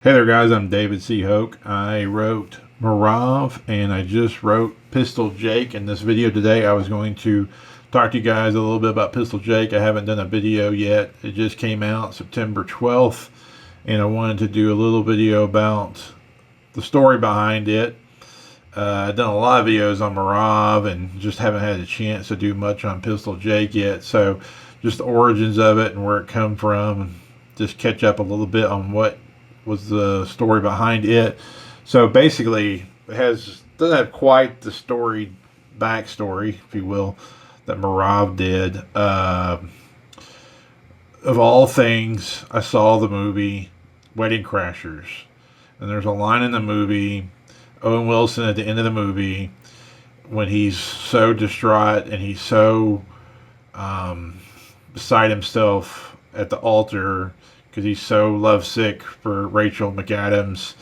Hey there, guys. I'm David C. Hoke. I wrote Marav and I just wrote Pistol Jake. In this video today, I was going to talk to you guys a little bit about Pistol Jake. I haven't done a video yet. It just came out September 12th, and I wanted to do a little video about the story behind it. I've done a lot of videos on Marav and just haven't had a chance to do much on Pistol Jake yet. So just the origins of it and where it come from, and just catch up a little bit on what was the story behind it. So basically, doesn't have quite the backstory, if you will, that Marav did. Of all things, I saw the movie Wedding Crashers, and there's a line in the movie, Owen Wilson at the end of the movie, when he's so distraught and he's so beside himself at the altar because he's so lovesick for Rachel McAdams.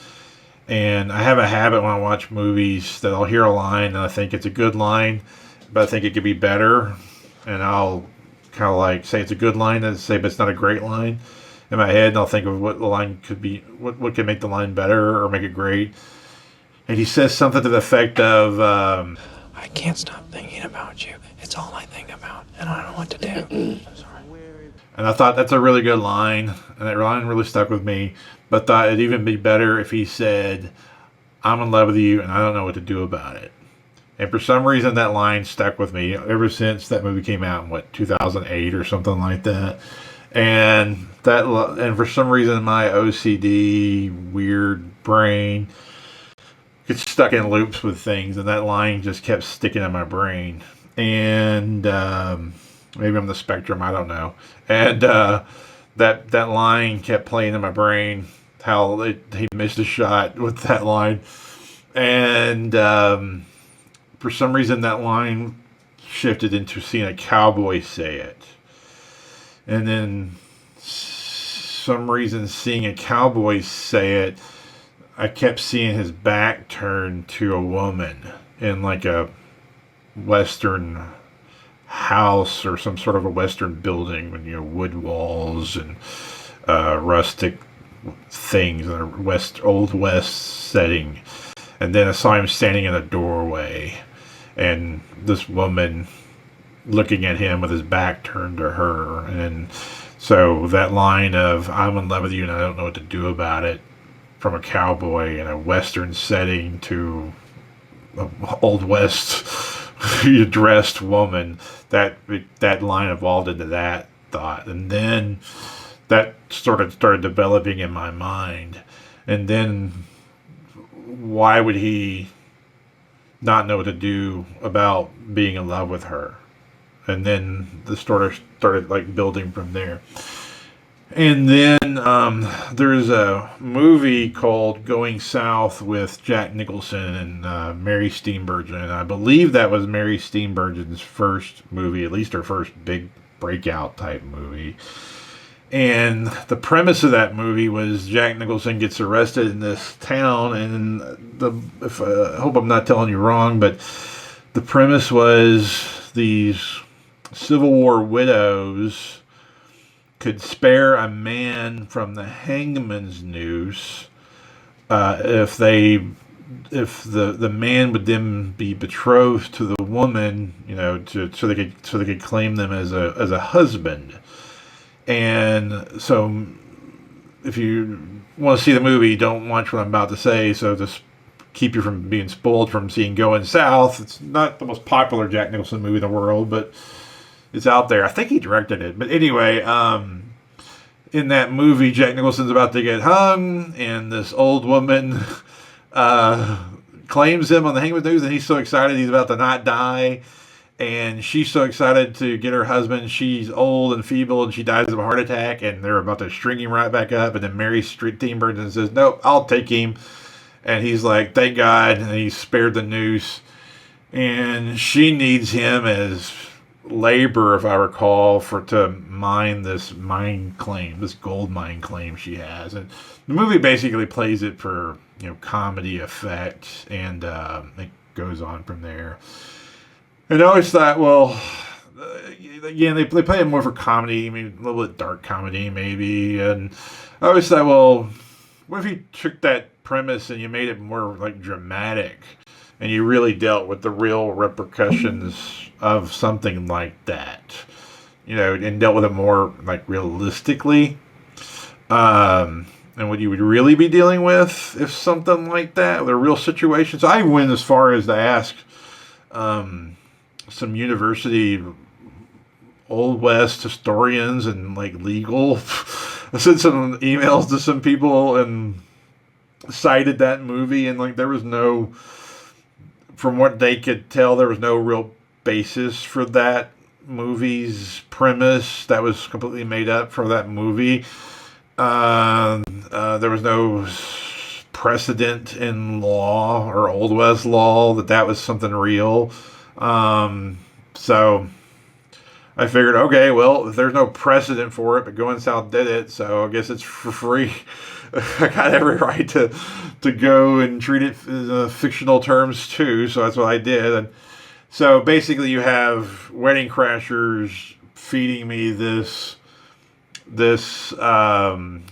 And I have a habit when I watch movies that I'll hear a line and I think it's a good line, but I think it could be better. And I'll kind of like say it's a good line and say, but it's not a great line in my head. And I'll think of what the line could be, what could make the line better or make it great. And he says something to the effect of, I can't stop thinking about you. It's all I think about, and I don't know what to do. I'm sorry. and I thought that's a really good line, and that line really stuck with me. But thought it'd even be better if he said, I'm in love with you, and I don't know what to do about it. And for some reason, that line stuck with me ever since that movie came out in, 2008 or something like that. And for some reason, my OCD, weird brain gets stuck in loops with things, and that line just kept sticking in my brain. And maybe I'm the spectrum, I don't know. And that line kept playing in my brain. How he missed a shot with that line, and for some reason that line shifted into seeing a cowboy say it, and then some reason seeing a cowboy say it, I kept seeing his back turned to a woman in like a western house or some sort of a western building with wood walls and rustic things in a old west setting. And then I saw him standing in a doorway and this woman looking at him with his back turned to her. And so that line of I'm in love with you and I don't know what to do about it, from a cowboy in a western setting to an old west dressed woman, that line evolved into that thought. And then that started developing in my mind. And then why would he not know what to do about being in love with her? And then the story started like building from there. And then there's a movie called Going South with Jack Nicholson and Mary Steenburgen. And I believe that was Mary Steenburgen's first movie, at least her first big breakout type movie. And the premise of that movie was Jack Nicholson gets arrested in this town, and I hope I'm not telling you wrong, but the premise was these Civil War widows could spare a man from the hangman's noose if the man would then be betrothed to the woman, so they could claim them as a husband. And so, if you want to see the movie, don't watch what I'm about to say. So just keep you from being spoiled from seeing Going South. It's not the most popular Jack Nicholson movie in the world, but it's out there. I think he directed it. But anyway, in that movie, Jack Nicholson's about to get hung, and this old woman claims him on the hangman's noose, and he's so excited he's about to not die. And she's so excited to get her husband. She's old and feeble, and she dies of a heart attack. And they're about to string him right back up. And then Mary Steenburgen says, "Nope, I'll take him." And he's like, "Thank God," and he's spared the noose. And she needs him as labor, if I recall, to mine this gold mine claim she has. And the movie basically plays it for comedy effect, and it goes on from there. And I always thought, well, again, they play it more for comedy, maybe a little bit dark comedy, maybe. And I always thought, well, What if you took that premise and you made it more like dramatic, and you really dealt with the real repercussions of something like that, and dealt with it more like realistically, and what you would really be dealing with if something like that, with a real situation. So I went as far as to ask some university Old West historians and like legal. I sent some emails to some people and cited that movie, and like there was no, from what they could tell, there was no real basis for that movie's premise. That was completely made up for that movie. There was no precedent in law or Old West law that was something real. So I figured, okay, well, if there's no precedent for it, but Going South did it, so I guess it's for free. I got every right to go and treat it in fictional terms too, so that's what I did. And so basically, you have Wedding Crashers feeding me this love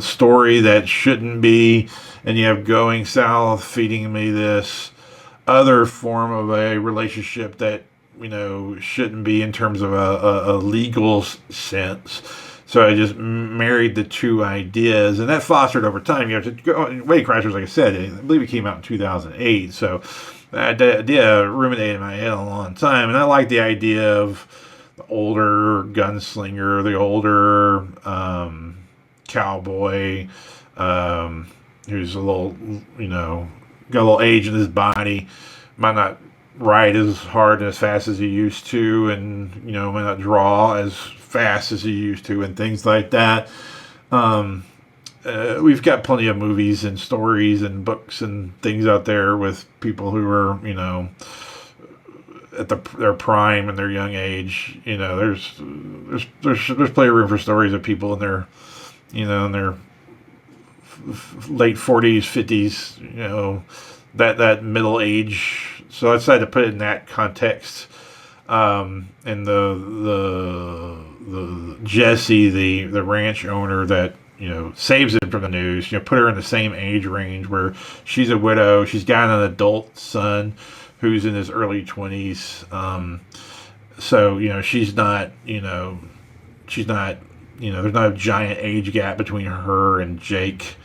story that shouldn't be, and you have Going South feeding me this other form of a relationship that shouldn't be in terms of a legal sense. So I just married the two ideas, and that fostered over time. You have to go. Wedding Crashers, like I said, I believe it came out in 2008. So that idea ruminated in my head a long time, and I like the idea of the older gunslinger, the older cowboy, who's a little, got a little age in his body, might not ride as hard and as fast as he used to, and might not draw as fast as he used to, and things like that. We've got plenty of movies and stories and books and things out there with people who are, at their prime and their young age. There's plenty of room for stories of people in their, in their late 40s, 50s, that middle age. So I decided to put it in that context. And the Jessie, the ranch owner that saves him from the news, put her in the same age range where she's a widow, she's got an adult son who's in his early 20s. So she's not there's not a giant age gap between her and Jake.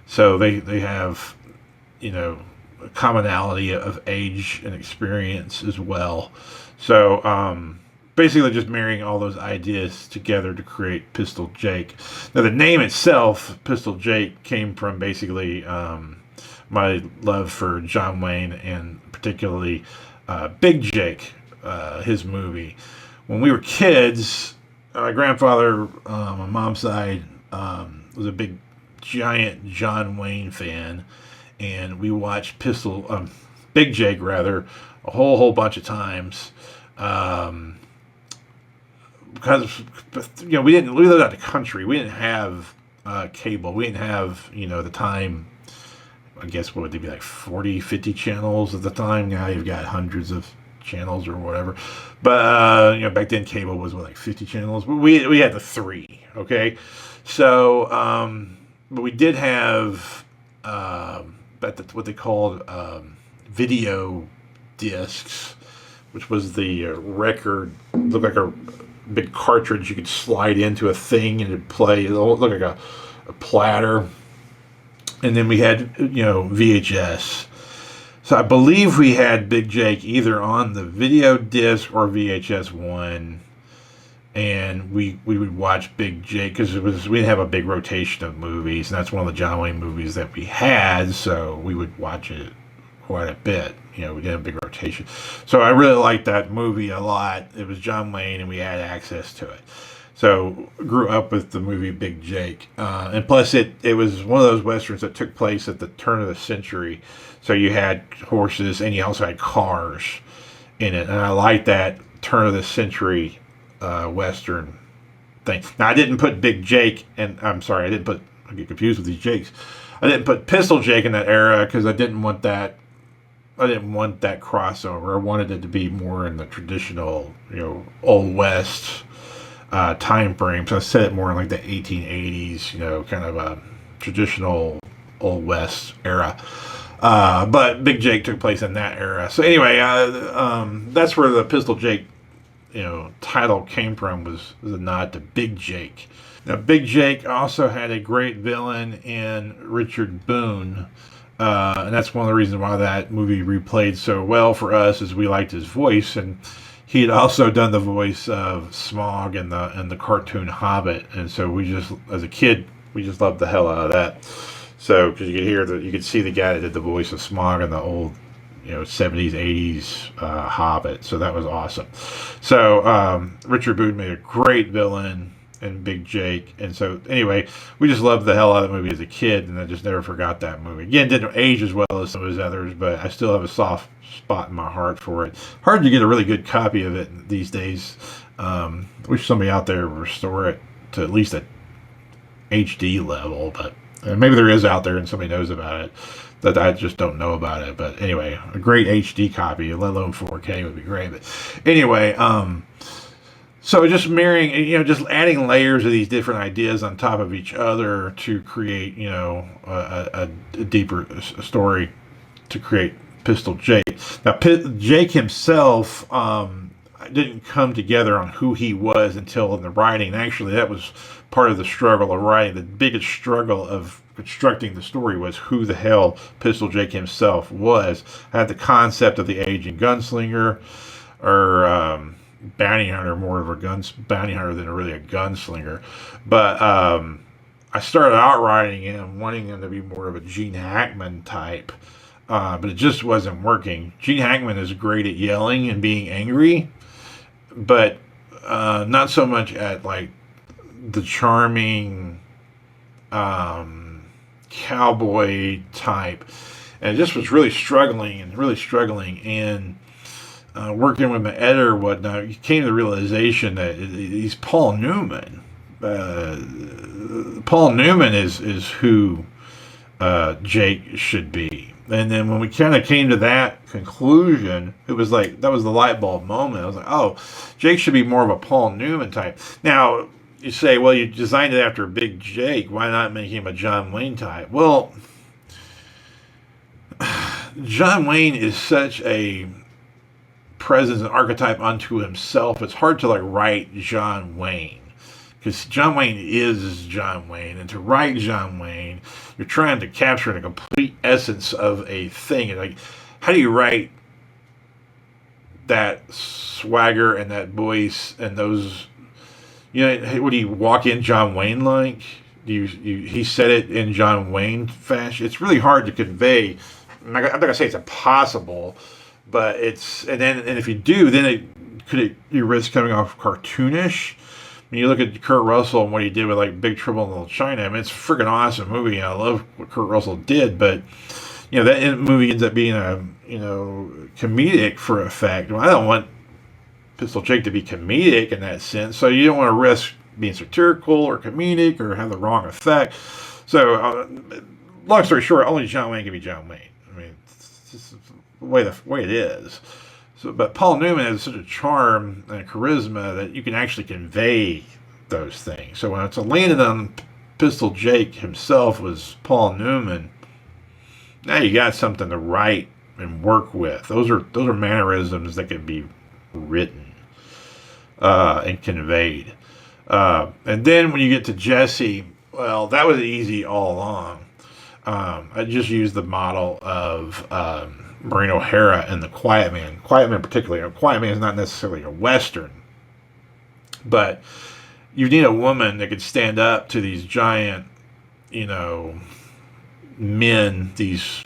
So they have a commonality of age and experience as well. So basically just marrying all those ideas together to create Pistol Jake. Now the name itself, Pistol Jake, came from basically my love for John Wayne, and particularly Big Jake, his movie. When we were kids, my grandfather on my mom's side was a giant John Wayne fan, and we watched Big Jake rather, a whole bunch of times. Because we lived out the country. We didn't have cable. We didn't have the time. I guess what would they be, like 40, 50 channels at the time? Now you've got hundreds of channels or whatever. But back then cable was like 50 channels. We had the 3. Okay, so but we did have what they called video discs, which was the record. Looked like a big cartridge you could slide into a thing and it'd play. It looked like a platter. And then we had VHS. So I believe we had Big Jake either on the video disc or VHS 1, and we would watch Big Jake because we didn't have a big rotation of movies, and that's one of the John Wayne movies that we had. So we would watch it quite a bit. We didn't have a big rotation. So I really liked that movie a lot. It was John Wayne, and we had access to it. So grew up with the movie Big Jake. And plus it was one of those Westerns that took place at the turn of the century. So you had horses and you also had cars in it. And I liked that turn of the century Western thing. Now I didn't put Big Jake, and I'm sorry, I get confused with these Jakes. I didn't put Pistol Jake in that era because I didn't want that crossover. I wanted it to be more in the traditional, Old West time frame. So I set it more in like the 1880s, you know, kind of a traditional Old West era. But Big Jake took place in that era. So anyway, that's where the Pistol Jake, you know, title came from, was a nod to Big Jake. Now, Big Jake also had a great villain in Richard Boone. And that's one of the reasons why that movie replayed so well for us, is we liked his voice. And he had also done the voice of Smaug in the cartoon Hobbit. And so we just, as a kid, we just loved the hell out of that. So, because you could see the guy that did the voice of Smaug in the old, you know, 70s, 80s Hobbit. So that was awesome. So Richard Boone made a great villain in Big Jake. And so anyway, we just loved the hell out of the movie as a kid, and I just never forgot that movie. Again, didn't age as well as some of his others, but I still have a soft spot in my heart for it. Hard to get a really good copy of it these days. Wish somebody out there would restore it to at least a HD level, but maybe there is out there and somebody knows about it, that I just don't know about it. But anyway, a great HD copy, let alone 4K, would be great. But anyway, so just marrying, you know, just adding layers of these different ideas on top of each other to create, you know, a deeper story, to create Pistol Jake. Now, Jake himself didn't come together on who he was until in the writing. Actually, that was part of the struggle of writing. The biggest struggle of constructing the story was who the hell Pistol Jake himself was. I had the concept of the aging gunslinger, or bounty hunter, more of a bounty hunter than really a gunslinger. But I started out writing him, wanting him to be more of a Gene Hackman type. But it just wasn't working. Gene Hackman is great at yelling and being angry, but not so much at like the charming cowboy type. And it just was really struggling. And working with my editor and whatnot, he came to the realization that he's Paul Newman. Paul Newman is who Jake should be. And then when we kind of came to that conclusion, it was like, that was the light bulb moment. I was like, oh, Jake should be more of a Paul Newman type. Now, you say, well, you designed it after Big Jake. Why not make him a John Wayne type? Well, John Wayne is such a presence and archetype unto himself. It's hard to like write John Wayne, because John Wayne is John Wayne, and to write John Wayne, you're trying to capture the complete essence of a thing. And like, how do you write that swagger and that voice and those, you know, what do you walk in John Wayne like? He said it in John Wayne fashion. It's really hard to convey. I'm not gonna say it's impossible, but and if you do, then you risk coming off cartoonish. When you look at Kurt Russell and what he did with like Big Trouble in Little China, I mean, it's a freaking awesome movie, and I love what Kurt Russell did. But you know, that movie ends up being a, you know, comedic for effect. Well, I don't want Pistol Jake to be comedic in that sense, so you don't want to risk being satirical or comedic or have the wrong effect. So, long story short, only John Wayne can be John Wayne. I mean, it's just the way it is. So, but Paul Newman has such a charm and charisma that you can actually convey those things. So when it's landed on Pistol Jake himself was Paul Newman, now you got something to write and work with. Those are mannerisms that can be written and conveyed. And then when you get to Jesse, well, that was easy all along. I just used the model of Maureen O'Hara and the Quiet Man. Quiet Man particularly. Quiet Man is not necessarily a Western, but you need a woman that could stand up to these giant, you know, men, these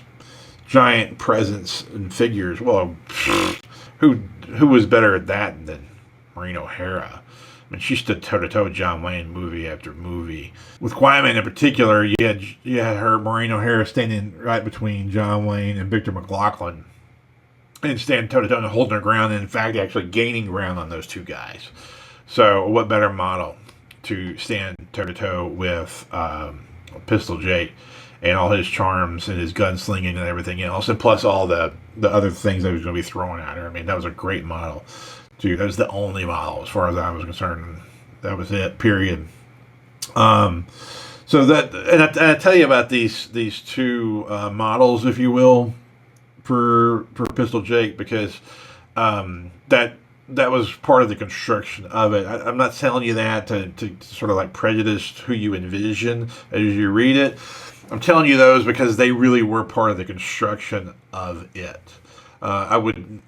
giant presence and figures. Well, who was better at that than Maureen O'Hara? I mean, she stood toe-to-toe with John Wayne movie after movie. With Quiet Man in particular, you had her, Maureen O'Hara, standing right between John Wayne and Victor McLaglen, and standing toe-to-toe and holding her ground, and in fact actually gaining ground on those two guys. So what better model to stand toe-to-toe with Pistol Jake and all his charms and his gunslinging and everything else, and plus all the other things that he was going to be throwing at her. I mean, that was a great model. Dude, that was the only model, as far as I was concerned, That was it. Period. So that, and I tell you about these two models, if you will, for Pistol Jake, because that was part of the construction of it. I'm not telling you that to sort of like prejudice who you envision as you read it. I'm telling you those because they really were part of the construction of it. I wouldn't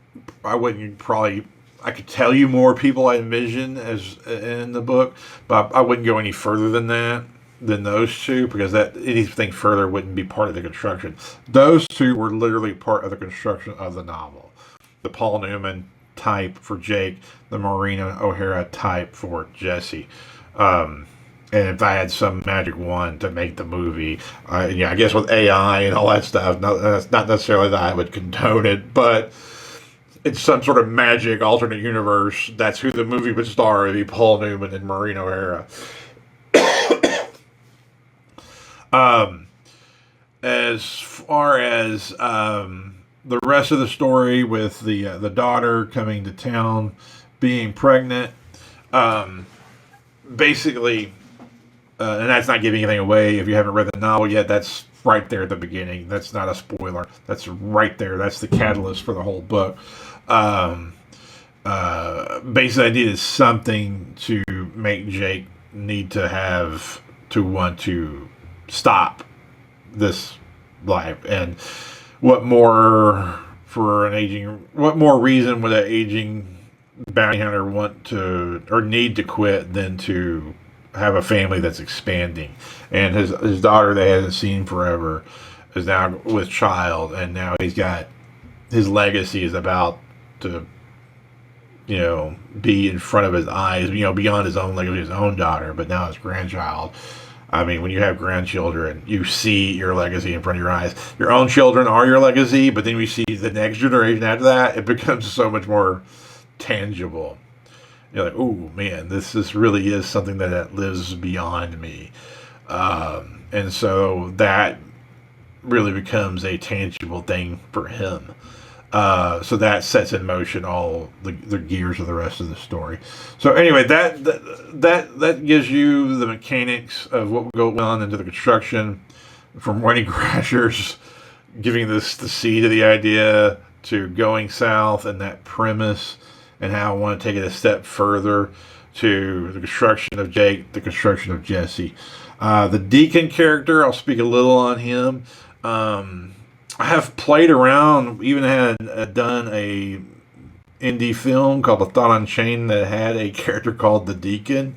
probably. I could tell you more people I envision as in the book, but I wouldn't go any further than that, than those two, because that anything further wouldn't be part of the construction. Those two were literally part of the construction of the novel. The Paul Newman type for Jake, the Maureen O'Hara type for Jesse. And if I had some magic wand to make the movie, I guess with AI and all that stuff, that's not necessarily that I would condone it, but it's some sort of magic alternate universe. That's who the movie would star, it'd be Paul Newman and Maureen O'Hara. As far as the rest of the story with the daughter coming to town, being pregnant, basically, and that's not giving anything away if you haven't read the novel yet. That's right there at the beginning. That's not a spoiler. That's right there. That's the catalyst for the whole book. Basically, I needed something to make Jake need to want to stop this life. And what more reason would an aging bounty hunter want to or need to quit than to have a family that's expanding? And his daughter they hasn't seen forever is now with child, and now he's got his legacy is about to be in front of his eyes, beyond his own legacy, his own daughter, but now his grandchild. I mean, when you have grandchildren, you see your legacy in front of your eyes. Your own children are your legacy, but then we see the next generation after that, it becomes so much more tangible. You're like, oh man, this really is something that lives beyond me. And so that really becomes a tangible thing for him. So that sets in motion all the gears of the rest of the story. So anyway, that gives you the mechanics of what will go on into the construction, from Wedding Crashers, giving this the seed of the idea, to going south and that premise, and how I want to take it a step further to the construction of Jake, the construction of Jesse. The Deacon character, I'll speak a little on him. I have played around, even had done a indie film called A Thought Unchained that had a character called the Deacon.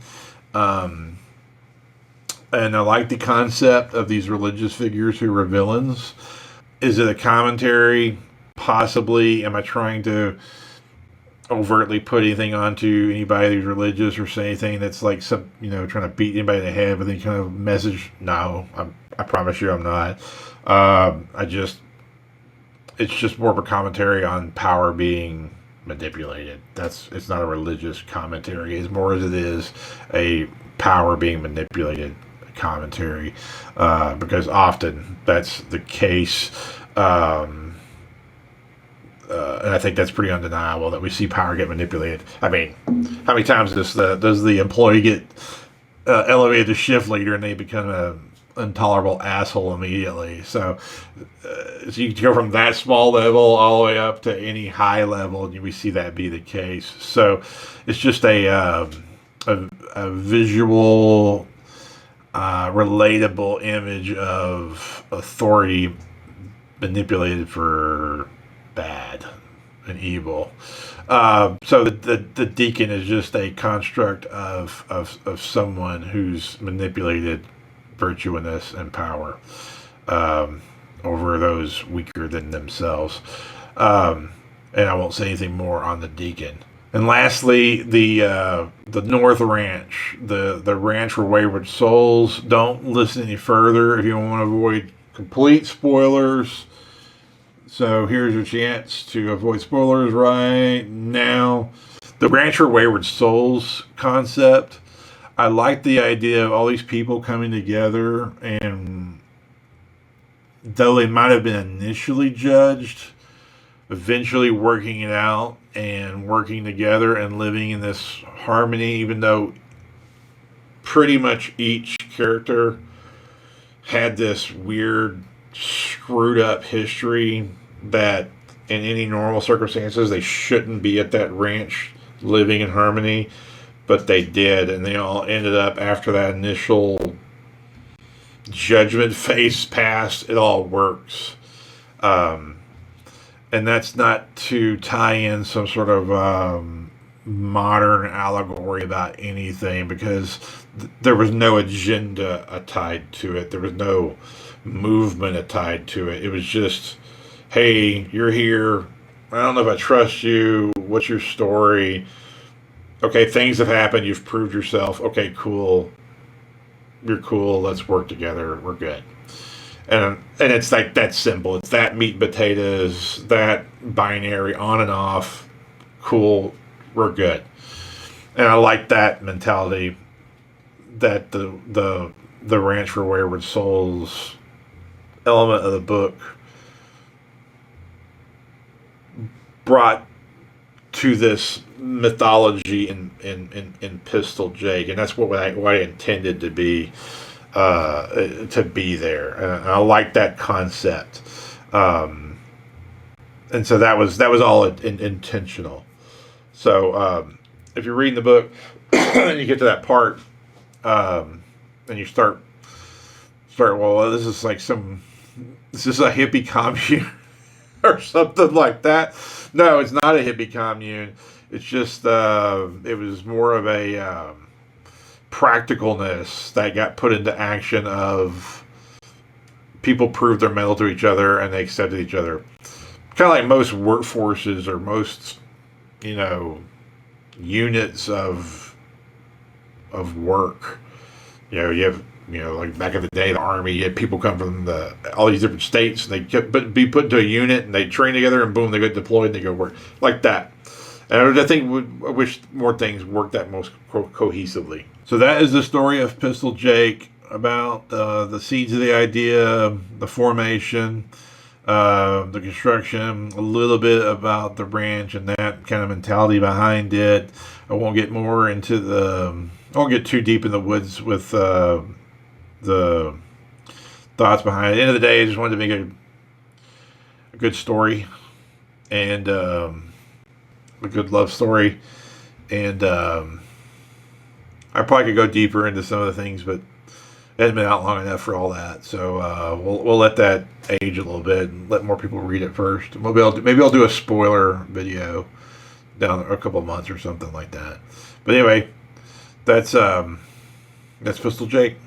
And I like the concept of these religious figures who were villains. Is it a commentary? Possibly. Am I trying to overtly put anything onto anybody who's religious or say anything that's like some, trying to beat anybody in the head with any kind of message? No, I promise you I'm not. It's just more of a commentary on power being manipulated. It's not a religious commentary as more as it is a power being manipulated commentary, because often that's the case. And I think that's pretty undeniable that we see power get manipulated. I mean, how many times does the employee get elevated to shift leader and they become a intolerable asshole immediately? So you go from that small level all the way up to any high level, and we see that be the case. So it's just a visual, relatable image of authority manipulated for bad and evil. So the Deacon is just a construct of someone who's manipulated virtuousness and power over those weaker than themselves. And I won't say anything more on the Deacon. And lastly, the North Ranch, the ranch for wayward souls. Don't listen any further if you want to avoid complete spoilers. So here's your chance to avoid spoilers right now. The Ranch for Wayward Souls concept. I like the idea of all these people coming together, and though they might have been initially judged, eventually working it out and working together and living in this harmony, even though pretty much each character had this weird, screwed up history that in any normal circumstances they shouldn't be at that ranch living in harmony, but they did, and they all ended up after that initial judgment phase passed. It all works. And that's not to tie in some sort of modern allegory about anything, because there was no agenda tied to it. There was no movement tied to it. It was just, hey, you're here. I don't know if I trust you. What's your story? Okay, things have happened. You've proved yourself. Okay, cool. You're cool. Let's work together. We're good. And it's like that simple. It's that meat and potatoes, that binary, on and off. Cool, we're good. And I like that mentality that the Ranch for Wayward Souls element of the book brought to this mythology in Pistol Jake, and that's what I intended to be. To be there, and I like that concept, and so that was all intentional. So if you're reading the book and you get to that part, and you start, well, this is a hippie commune or something like that. No, it's not a hippie commune. It's just it was more of a practicalness that got put into action of people proved their mettle to each other and they accepted each other. Kind of like most workforces or most, units of work. You have, like back in the day, the Army, you had people come from all these different states, and they could be put into a unit and they train together, and boom, they get deployed and they go work like that. And I wish more things worked that most cohesively. So that is the story of Pistol Jake, about the seeds of the idea, the formation, the construction, a little bit about the ranch and that kind of mentality behind it. I won't get too deep in the woods with the thoughts behind it. At the end of the day, I just wanted to make a good story and a good love story, and I probably could go deeper into some of the things, but it hasn't been out long enough for all that. So we'll let that age a little bit and let more people read it first. Maybe I'll do a spoiler video down a couple of months or something like that. But anyway, that's Pistol Jake.